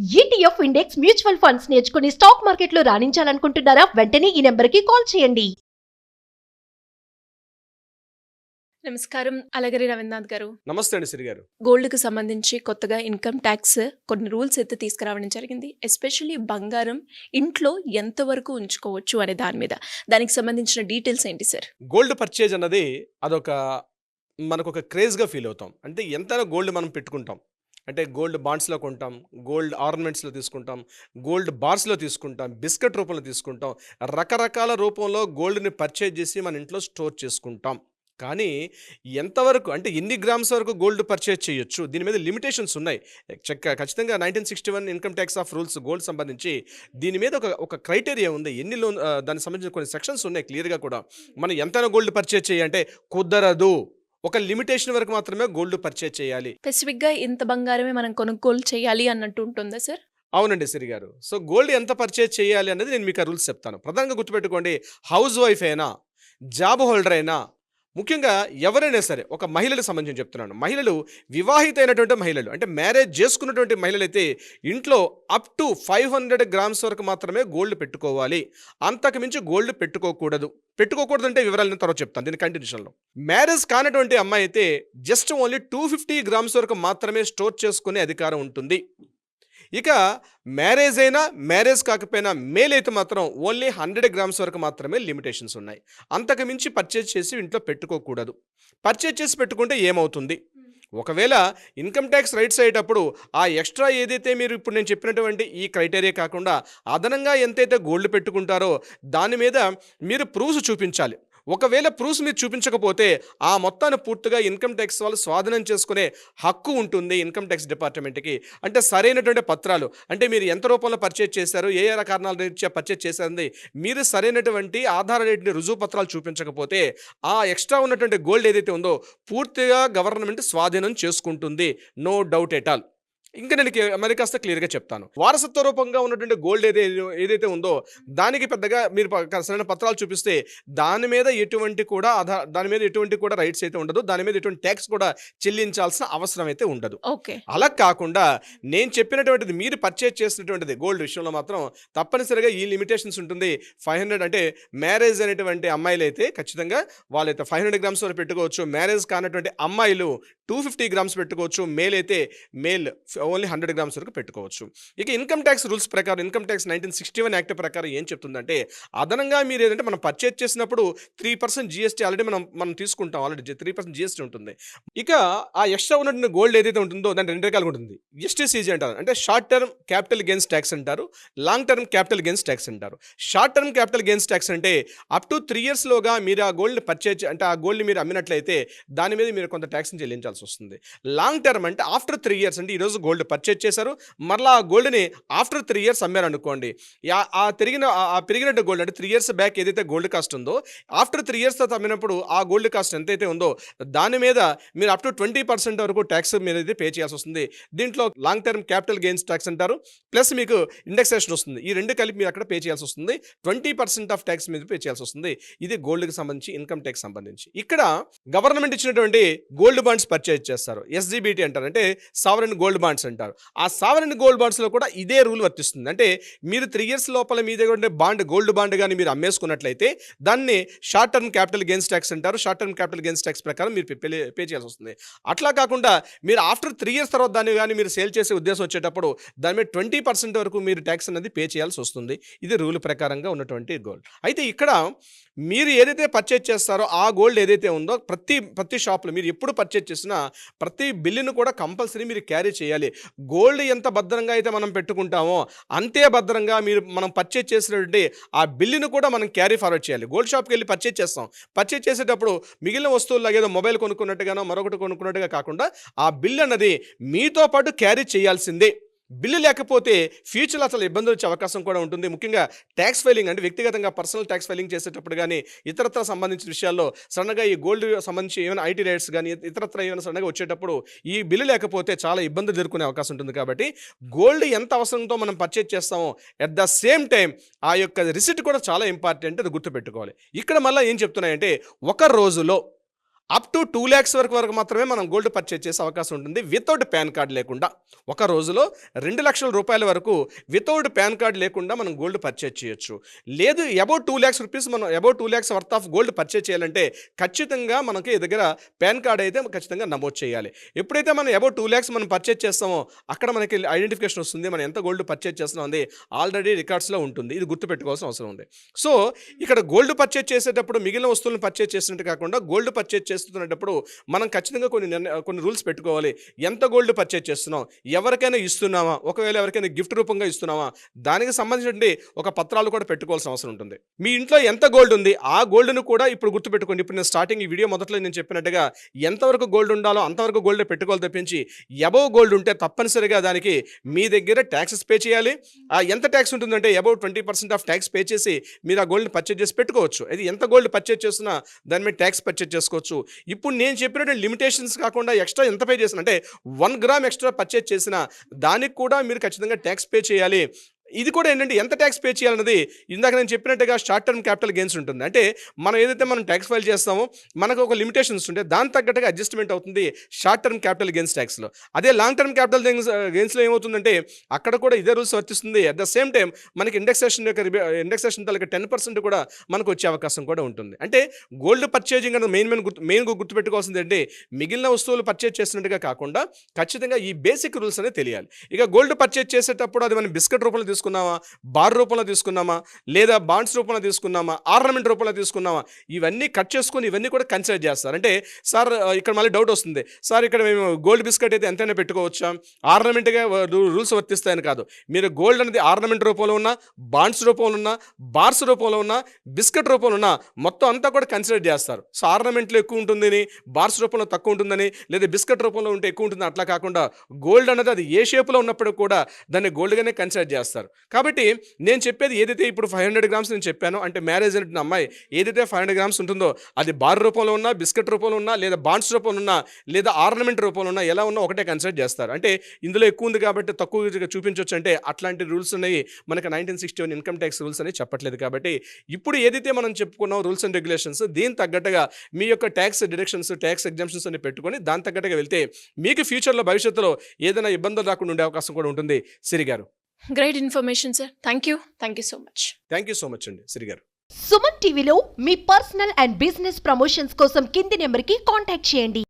ETF index mutual funds నేర్చుకుని stock మార్కెట్లో రాణించాలనుకుంటున్నారా? వెంటనే ఈ నెంబర్కి కాల్ చేయండి. నమస్కారం అలగరి రవీంద్రనాథ్ గారు. నమస్తే అండి సిరి గారు. గోల్డ్కి సంబంధించి కొత్తగా ఇన్కమ్ ట్యాక్స్ కొన్ని రూల్స్ అయితే తీసుకురావడం జరిగింది. ఎస్పెషల్లీ బంగారం ఇంట్లో ఎంతవరకు ఉంచుకోవచ్చు అనే దాని మీద, దానికి సంబంధించిన డీటెయిల్స్ ఏంటి సార్? గోల్డ్ పర్చేజ్ అన్నది అదొక మనకు క్రేజ్గా ఫీల్ అవుతాం. అంటే ఎంతైనా గోల్డ్ మనం పెట్టుకుంటాం. అంటే గోల్డ్ బాండ్స్లో కొంటాం, గోల్డ్ ఆర్నమెంట్స్లో తీసుకుంటాం, గోల్డ్ బార్స్లో తీసుకుంటాం, బిస్కెట్ రూపంలో తీసుకుంటాం, రకరకాల రూపంలో గోల్డ్ని పర్చేజ్ చేసి మన ఇంట్లో స్టోర్ చేసుకుంటాం. కానీ ఎంతవరకు అంటే ఎన్ని గ్రామ్స్ వరకు గోల్డ్ పర్చేజ్ చేయొచ్చు, దీని మీద లిమిటేషన్స్ ఉన్నాయి. ఖచ్చితంగా 1961 income tax of rules gold సంబంధించి దీని మీద ఒక క్రైటీరియా ఉంది. ఎన్ని లోన్ దానికి సంబంధించిన కొన్ని సెక్షన్స్ ఉన్నాయి క్లియర్గా కూడా. మనం ఎంతైనా గోల్డ్ పర్చేజ్ చేయాలంటే కుదరదు, ఒక లిమిటేషన్ వరకు మాత్రమే గోల్డ్ పర్చేజ్ చేయాలి. స్పెసిఫిక్గా ఇంత బంగారమే మనం కొనుగోలు చేయాలి అన్నట్టు ఉంటుందా సార్? అవునండి సిరి గారు. సో గోల్డ్ ఎంత పర్చేజ్ చేయాలి అనేది నేను మీకు ఆ రూల్స్ చెప్తాను. ప్రధానంగా గుర్తుపెట్టుకోండి, హౌస్ వైఫ్ అయినా, జాబ్ హోల్డర్ అయినా, ముఖ్యంగా ఎవరైనా సరే, ఒక మహిళలకు సంబంధించి చెప్తున్నాను. మహిళలు, వివాహితైనటువంటి మహిళలు అంటే మ్యారేజ్ చేసుకున్నటువంటి మహిళలు అయితే ఇంట్లో అప్ టు 500 గ్రామ్స్ వరకు మాత్రమే గోల్డ్ పెట్టుకోవాలి. అంతకు మించి గోల్డ్ పెట్టుకోకూడదు అంటే వివరాలు నేను తర్వాత చెప్తాను దీని కంటిన్యూషన్లో. మ్యారేజ్ కానటువంటి అమ్మాయి అయితే జస్ట్ ఓన్లీ 250 గ్రామ్స్ వరకు మాత్రమే స్టోర్ చేసుకునే అధికారం ఉంటుంది. ఇక మ్యారేజ్ అయినా మ్యారేజ్ కాకపోయినా మేల్ అయితే మాత్రం ఓన్లీ 100 గ్రామ్స్ వరకు మాత్రమే లిమిటేషన్స్ ఉన్నాయి. అంతకు మించి పర్చేజ్ చేసి ఇంట్లో పెట్టుకోకూడదు. పర్చేజ్ చేసి పెట్టుకుంటే ఏమవుతుంది, ఒకవేళ ఇన్కమ్ ట్యాక్స్ రైట్స్ అయ్యేటప్పుడు ఆ ఎక్స్ట్రా ఏదైతే మీరు ఇప్పుడు నేను చెప్పినటువంటి ఈ క్రైటీరియా కాకుండా అదనంగా ఎంతైతే గోల్డ్ పెట్టుకుంటారో దాని మీద మీరు ప్రూఫ్స్ చూపించాలి. ఒకవేళ ప్రూఫ్స్ మీరు చూపించకపోతే ఆ మొత్తాన్ని పూర్తిగా ఇన్కమ్ ట్యాక్స్ వాళ్ళు స్వాధీనం చేసుకునే హక్కు ఉంటుంది ఇన్కమ్ ట్యాక్స్ డిపార్ట్మెంట్కి. అంటే సరైనటువంటి పత్రాలు, అంటే మీరు ఎంత రూపంలో పర్చేజ్ చేశారు, ఏ కారణాల రీత్యా పర్చేజ్ చేశారని మీరు సరైనటువంటి ఆధార రేటుని రుజువు పత్రాలు చూపించకపోతే ఆ ఎక్స్ట్రా ఉన్నటువంటి గోల్డ్ ఏదైతే ఉందో పూర్తిగా గవర్నమెంట్ స్వాధీనం చేసుకుంటుంది. No doubt at all. ఇంకా నేను మరి కాస్త క్లియర్గా చెప్తాను. వారసత్వ రూపంగా ఉన్నటువంటి గోల్డ్ ఏదైతే ఉందో దానికి పెద్దగా మీరు సరైన పత్రాలు చూపిస్తే దాని మీద ఎటువంటి కూడా రైట్స్ అయితే ఉండదు, దాని మీద ఎటువంటి ట్యాక్స్ కూడా చెల్లించాల్సిన అవసరం అయితే ఉండదు. ఓకే, అలా కాకుండా నేను చెప్పినటువంటిది మీరు పర్చేజ్ చేసినటువంటిది గోల్డ్ విషయంలో మాత్రం తప్పనిసరిగా ఈ లిమిటేషన్స్ ఉంటుంది. 500 అంటే మ్యారేజ్ అనేటువంటి అమ్మాయిలు అయితే ఖచ్చితంగా వాళ్ళైతే 500 గ్రామ్స్ వరకు పెట్టుకోవచ్చు. మ్యారేజ్ కానటువంటి అమ్మాయిలు 250 గ్రామ్స్ పెట్టుకోవచ్చు. మేల్ అయితే మేల్ ఓన్లీ 100 గ్రామ్స్ వరకు పెట్టుకోవచ్చు. ఇక ఇన్కమ్ ట్యాక్స్ రూల్స్ ప్రకారం, ఇన్కమ్ ట్యాక్స్ 1961 యాక్ట్ ప్రకారం ఏం చెప్తుందంటే అదనంగా మీరు ఏదంటే మనం పర్చేజ్ చేసినప్పుడు 3% జిఎస్టీ ఆల్రెడీ మనం తీసుకుంటాం. ఆల్రెడీ 3% జిఎస్టీ ఉంటుంది. ఇక ఆ ఎక్స్ట్రా ఉన్నటువంటి గోల్డ్ ఏదైతే ఉంటుందో దాని 2 రకాలుగా ఉంటుంది. ఎస్టీసీజీ అంటారు, అంటే short term capital gains tax అంటారు, long term capital gains tax అంటారు. Short term capital gains tax అంటే అప్ టు 3 yearsలోగా మీరు ఆ గోల్డ్ పర్చేజ్ అంటే ఆ గోల్డ్ మీరు అమ్మినట్లయితే దాని మీద మీరు కొంత ట్యాక్స్ని చెల్లించాల్సి వస్తుంది. లాంగ్ టర్మ్ అంటే ఆఫ్టర్ 3 years, అంటే ఈరోజు గోల్డ్ పర్చేజ్ చేశారు, మరలా ఆ గోల్డ్ని ఆఫ్టర్ 3 years అమ్మారు అనుకోండి, ఆ పెరిగినట్టు గోల్డ్ అంటే 3 years బ్యాక్ ఏదైతే గోల్డ్ కాస్ట్ ఉందో ఆఫ్టర్ 3 years తర్వాత అమ్మినప్పుడు ఆ గోల్డ్ కాస్ట్ ఎంతైతే ఉందో దాని మీద మీరు అప్ టు 20% వరకు ట్యాక్స్ మీద అయితే పే చేయాల్సి వస్తుంది. దీంట్లో long term capital gains tax అంటారు, ప్లస్ మీకు ఇండెక్సేషన్ వస్తుంది. ఈ రెండు కలిపి మీరు అక్కడ పే చేయాల్సి వస్తుంది. 20% ఆఫ్ ట్యాక్స్ మీద పే చేయాల్సి వస్తుంది. ఇది గోల్డ్కి సంబంధించి, ఇన్కమ్ ట్యాక్స్ సంబంధించి. ఇక్కడ గవర్నమెంట్ ఇచ్చినటువంటి గోల్డ్ బాండ్స్ పర్చేజ్ చేస్తారు, ఎస్జీబీటీ అంటారు, అంటే సావరెన్ గోల్డ్ బాండ్స్ అంటారు. ఆ సావరెన్ గోల్డ్ బాండ్స్లో కూడా ఇదే రూల్ వర్తిస్తుంది. అంటే మీరు 3 years లోపల మీ దగ్గర ఉండే గోల్డ్ బాండ్ కానీ మీరు అమ్మేసుకున్నట్లయితే దాన్ని short term capital gains tax అంటారు. Short term capital gains tax ప్రకారం మీరు పే చేయాల్సి వస్తుంది. అట్లా కాకుండా మీరు ఆఫ్టర్ 3 years తర్వాత దాన్ని కానీ మీరు సేల్ చేసే ఉద్దేశం వచ్చేటప్పుడు దాని మీద 20% వరకు మీరు ట్యాక్స్ అనేది పే చేయాల్సి వస్తుంది. ఇది రూల్ ప్రకారంగా ఉన్నటువంటి గోల్డ్. అయితే ఇక్కడ మీరు ఏదైతే పర్చేజ్ చేస్తారో ఆ గోల్డ్ ఏదైతే ఉందో ప్రతి షాప్లో మీరు ఎప్పుడు పర్చేజ్ చేసినా ప్రతి బిల్లును కూడా కంపల్సరీ మీరు క్యారీ చేయాలి. గోల్డ్ ఎంత భద్రంగా అయితే మనం పెట్టుకుంటామో అంతే భద్రంగా మనం పర్చేజ్ చేసినటువంటి ఆ బిల్లును కూడా మనం క్యారీ ఫార్వర్డ్ చేయాలి. గోల్డ్ షాప్కి వెళ్ళి పర్చేజ్ చేస్తాం, పర్చేజ్ చేసేటప్పుడు మిగిలిన వస్తువులు ఏదో మొబైల్ కొనుక్కున్నట్టుగానో మరొకటి కొనుక్కున్నట్టుగా కాకుండా ఆ బిల్ అన్నది మీతో పాటు క్యారీ చేయాల్సిందే. బిల్లు లేకపోతే ఫ్యూచర్లో అసలు ఇబ్బందులు వచ్చే అవకాశం కూడా ఉంటుంది. ముఖ్యంగా ట్యాక్స్ ఫైలింగ్ అంటే వ్యక్తిగతంగా పర్సనల్ ట్యాక్స్ ఫైలింగ్ చేసేటప్పుడు కానీ ఇతరత్ర సంబంధించిన విషయాల్లో సడన్గా ఈ గోల్డ్ సంబంధించి ఏమైనా ఐటీ రైట్స్ కానీ ఇతరత్ర ఏమైనా సడన్గా వచ్చేటప్పుడు ఈ బిల్లు లేకపోతే చాలా ఇబ్బందులు ఎదుర్కొనే అవకాశం ఉంటుంది. కాబట్టి గోల్డ్ ఎంత అవసరంతో మనం పర్చేజ్ చేస్తామో అట్ ద సేమ్ టైం ఆ యొక్క రిసిట్ కూడా చాలా ఇంపార్టెంట్, అది గుర్తుపెట్టుకోవాలి. ఇక్కడ మళ్ళీ ఏం చెప్తున్నాయంటే ఒక రోజులో అప్ టు 2 lakhs వరకు మాత్రమే మనం గోల్డ్ పర్చేజ్ చేసే అవకాశం ఉంటుంది వితౌట్ పాన్ కార్డ్ లేకుండా. ఒక రోజులో 2 లక్షల రూపాయల వరకు వితౌట్ పాన్ కార్డ్ లేకుండా మనం గోల్డ్ పర్చేజ్ చేయొచ్చు. లేదు అబౌట్ 2 lakhs రూపీస్ మనం about 2 lakhs worth of gold purchase చేయాలంటే ఖచ్చితంగా మనకి దగ్గర పాన్ కార్డ్ అయితే ఖచ్చితంగా నమోదు చేయాలి. ఎప్పుడైతే మనం అబౌట్ 2 lakhs మనం పర్చేజ్ చేస్తామో అక్కడ మనకి ఐడెంటిఫికేషన్ వస్తుంది, మనం ఎంత గోల్డ్ పర్చేజ్ చేస్తున్నాం ఉంది ఆల్రెడీ రికార్డ్స్లో ఉంటుంది. ఇది గుర్తుపెట్టుకోవాల్సిన అవసరం ఉంది. సో ఇక్కడ గోల్డ్ పర్చేజ్ చేసేటప్పుడు మిగిలిన వస్తువులను పర్చేజ్ చేసినట్టు కాకుండా గోల్డ్ పర్చేజ్ చేస్తున్నప్పుడు మనం ఖచ్చితంగా కొన్ని రూల్స్ పెట్టుకోవాలి. ఎంత గోల్డ్ పర్చేజ్ చేస్తున్నాం, ఎవరికైనా ఇస్తున్నామా, ఒకవేళ ఎవరికైనా గిఫ్ట్ రూపంగా ఇస్తున్నామా, దానికి సంబంధించిన ఒక పత్రాలు కూడా పెట్టుకోవాల్సిన అవసరం ఉంటుంది. మీ ఇంట్లో ఎంత గోల్డ్ ఉంది ఆ గోల్డ్ను కూడా ఇప్పుడు గుర్తుపెట్టుకోండి. ఇప్పుడు నేను స్టార్టింగ్ ఈ వీడియో మొదట్లో నేను చెప్పినట్టుగా ఎంతవరకు గోల్డ్ ఉండాలో అంతవరకు గోల్డ్ పెట్టుకోవాలి తప్పించి అబౌవ్ గోల్డ్ ఉంటే తప్పనిసరిగా దానికి మీ దగ్గర ట్యాక్సెస్ పే చేయాలి. ఎంత ట్యాక్స్ ఉంటుందంటే అబౌట్ 20% ఆఫ్ ట్యాక్స్ పే చేసి మీరు ఆ గోల్డ్ పర్చేజ్ చేసి పెట్టుకోవచ్చు. అది ఎంత గోల్డ్ పర్చేజ్ చేస్తున్నా దాని మీద ట్యాక్స్ పర్చేజ్ చేసుకోవచ్చు. ఇప్పుడు నేను చెప్పినట్టు లిమిటేషన్స్ కాకుండా ఎక్స్ట్రా ఎంత పే చేసిన అంటే 1 గ్రామ్ ఎక్స్ట్రా పర్చేజ్ చేసినా దానికి కూడా మీరు ఖచ్చితంగా ట్యాక్స్ పే చేయాలి. ఇది కూడా ఏంటంటే ఎంత ట్యాక్స్ పే చేయాలన్నది ఇందాక నేను చెప్పినట్టుగా షార్ట్ టర్మ్ క్యాపిటల్ గెయిన్స్ ఉంటుంది. అంటే మనం ఏదైతే మనం ట్యాక్స్ ఫైల్ చేస్తామో మనకు ఒక లిమిటేషన్స్ ఉంటే దాని తగ్గట్టుగా అడ్జస్ట్మెంట్ అవుతుంది షార్ట్ టర్మ్ క్యాపిటల్ గెయిన్స్ ట్యాక్స్లో. అదే లాంగ్ టర్మ్ క్యాపిటల్ గెయిన్స్లో ఏమవుతుందంటే అక్కడ కూడా ఇదే రూల్స్ వర్తిస్తుంది. అట్ ద సేమ్ టైం మనకి ఇండెక్సేషన్ తాలూకా 10% కూడా మనకు వచ్చే అవకాశం కూడా ఉంటుంది. అంటే గోల్డ్ పర్చేజింగ్ అనేది మెయిన్గా గుర్తుపెట్టుకోవాల్సింది అంటే మిగిలిన వస్తువులు పర్చేజ్ చేసినట్టుగా కాకుండా ఖచ్చితంగా ఈ బేసిక్ రూల్స్ అనేది తెలియాలి. ఇక గోల్డ్ పర్చేజ్ చేసేటప్పుడు అది మనం బిస్కెట్ రూపంలో తీసుకున్నామా, బార్ రూపంలో తీసుకున్నామా, లేదా బాండ్స్ రూపంలో తీసుకున్నామా, ఆర్నమెంట్ రూపంలో తీసుకున్నామా, ఇవన్నీ కట్ చేసుకొని ఇవన్నీ కూడా కన్సిడర్ చేస్తారు. అంటే సార్ ఇక్కడ మళ్ళీ డౌట్ వస్తుంది, సార్ ఇక్కడ మేము గోల్డ్ బిస్కెట్ అయితే ఎంతైనా పెట్టుకోవచ్చా, ఆర్నమెంట్గా రూల్స్ వర్తిస్తాయని కాదు. మీరు గోల్డ్ అనేది ఆర్నమెంట్ రూపంలో ఉన్నా, బాండ్స్ రూపంలో ఉన్నా, బార్స్ రూపంలో ఉన్నా, బిస్కెట్ రూపంలో ఉన్నా మొత్తం అంతా కూడా కన్సిడర్ చేస్తారు. సో ఆర్నమెంట్లో ఎక్కువ ఉంటుందని, బార్స్ రూపంలో తక్కువ ఉంటుందని, లేదా బిస్కెట్ రూపంలో ఉంటే ఎక్కువ ఉంటుంది అట్లా కాకుండా గోల్డ్ అనేది అది ఏ షేప్లో ఉన్నప్పుడు కూడా దాన్ని గోల్డ్గానే కన్సిడర్ చేస్తారు. కాబట్టి నేను చెప్పేది ఏదైతే ఇప్పుడు 500 grams నేను చెప్పానో అంటే మ్యారేజ్ అయిన అమ్మాయి ఏదైతే 500 grams ఉంటుందో అది బార్ రూపంలో ఉన్నా, బిస్కెట్ రూపంలో ఉన్నా, లేదా బాండ్స్ రూపంలో ఉన్నా, లేదా ఆర్నమెంట్ రూపంలో ఉన్నా, ఎలా ఉన్నా ఒకటే కన్సిడర్ చేస్తారు. అంటే ఇందులో ఎక్కువ ఉంది కాబట్టి తక్కువ చూపించవచ్చు అంటే అట్లాంటి రూల్స్ ఉన్నాయి మనకి 1961 ఇన్కమ్ ట్యాక్స్ రూల్స్ అనేవి చెప్పట్లేదు. కాబట్టి ఇప్పుడు ఏదైతే మనం చెప్పుకున్నాం రూల్స్ అండ్ రెగ్యులేషన్స్ దీని తగ్గట్టుగా మీ యొక్క ట్యాక్స్ డిడక్షన్స్, ట్యాక్స్ ఎగ్జామ్షన్స్ అని పెట్టుకొని దాని తగ్గట్టుగా వెళ్తే మీకు ఫ్యూచర్లో భవిష్యత్తులో ఏదైనా ఇబ్బందులు రాకుండా ఉండే అవకాశం కూడా ఉంటుంది. సిరి గారు, great information sir. Thank you so much. Thank you so much అండి సిరి గారు. సుమన్ టీవీలో మీ పర్సనల్ అండ్ బిజినెస్ ప్రమోషన్స్ కోసం కింది నెంబర్కి కాంటాక్ట్ చేయండి.